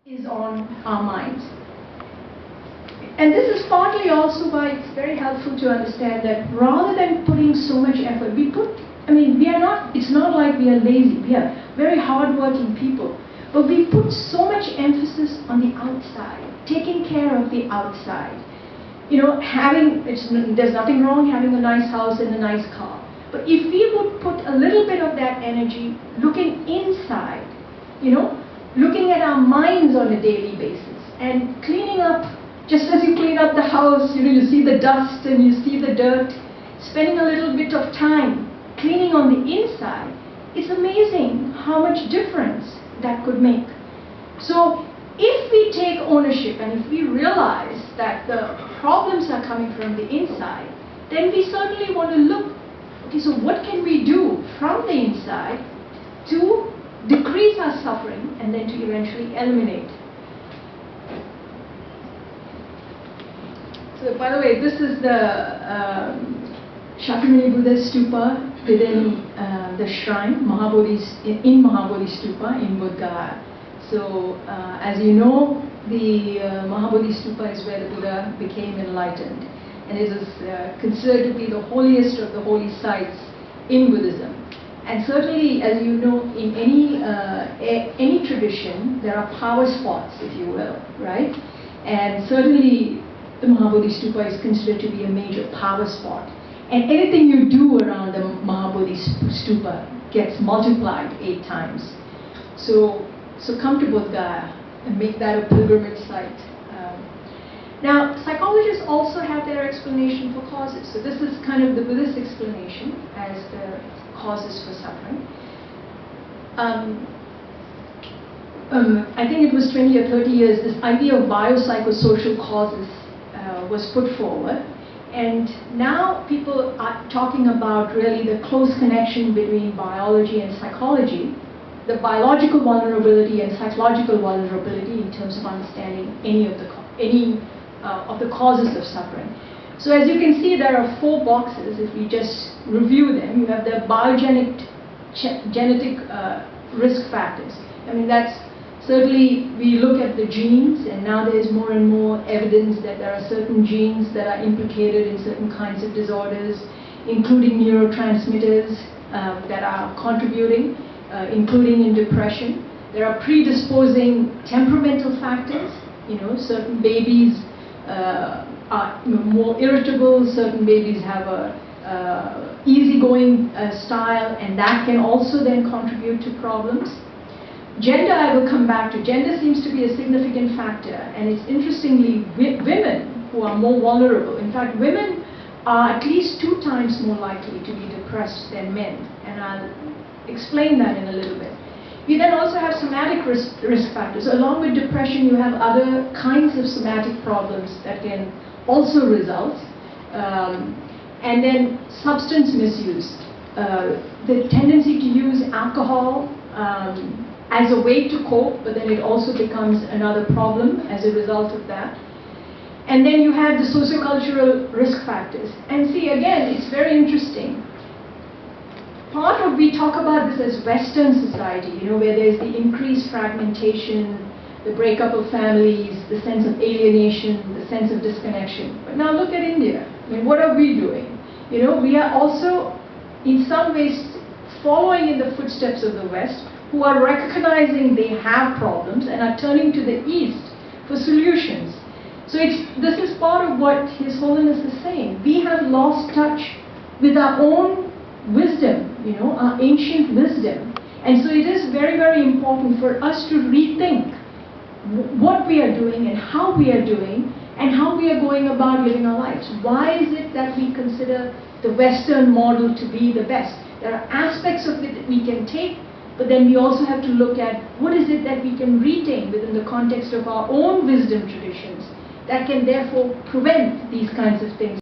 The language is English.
is on our minds. And this is partly also why it's very helpful to understand that rather than putting so much effort, it's not like we are lazy, we are very hardworking people, but we put so much emphasis on the outside, taking care of the outside. You know, there's nothing wrong having a nice house and a nice car, but if we would put a little bit of that energy looking inside, looking at our minds on a daily basis and cleaning up, just as you clean up the house, you see the dust and you see the dirt, spending a little bit of time cleaning on the inside, it's amazing how much difference that could make. So if we take ownership and if we realize that the problems are coming from the inside, then we certainly want to look, okay, so what can we do from the inside to decrease our suffering and then to eventually eliminate. So by the way, this is the Shakyamuni Buddha stupa within the shrine, in Mahabodhi stupa in Buddha. So as you know, the Mahabodhi stupa is where the Buddha became enlightened, and it is considered to be the holiest of the holy sites in Buddhism. And certainly, as you know, in any tradition, there are power spots, if you will, right? And certainly, the Mahabodhi stupa is considered to be a major power spot. And anything you do around the Mahabodhi stupa gets multiplied 8 times. So come to Buddha and make that a pilgrimage site. Now, psychologists also have their explanation for causes. So this is kind of the Buddhist explanation as the causes for suffering. I think it was 20 or 30 years, this idea of biopsychosocial causes was put forward. And now people are talking about really the close connection between biology and psychology, the biological vulnerability and psychological vulnerability in terms of understanding any of the causes of suffering. So as you can see, there are 4 boxes. If we just review them, you have the genetic risk factors. I mean, that's certainly, we look at the genes, and now there's more and more evidence that there are certain genes that are implicated in certain kinds of disorders, including neurotransmitters that are contributing, including in depression. There are predisposing temperamental factors. Certain babies are more irritable, certain babies have a easygoing style, and that can also then contribute to problems. Gender, I will come back to. Gender seems to be a significant factor, and it's interestingly women who are more vulnerable. In fact, women are at least 2 times more likely to be depressed than men, and I'll explain that in a little bit. You then also have somatic risk factors. Along with depression, you have other kinds of somatic problems that can also result. And then substance misuse. The tendency to use alcohol as a way to cope, but then it also becomes another problem as a result of that. And then you have the sociocultural risk factors. And see, again, it's very interesting. We talk about this as Western society, where there's the increased fragmentation, the breakup of families, the sense of alienation, the sense of disconnection. But now look at India. I mean, what are we doing? We are also, in some ways, following in the footsteps of the West, who are recognizing they have problems and are turning to the East for solutions. So this is part of what His Holiness is saying. We have lost touch with our own wisdom, our ancient wisdom. And so it is very, very important for us to rethink what we are doing and how we are doing and how we are going about living our lives. Why is it that we consider the Western model to be the best? There are aspects of it that we can take, but then we also have to look at what is it that we can retain within the context of our own wisdom traditions that can therefore prevent these kinds of things.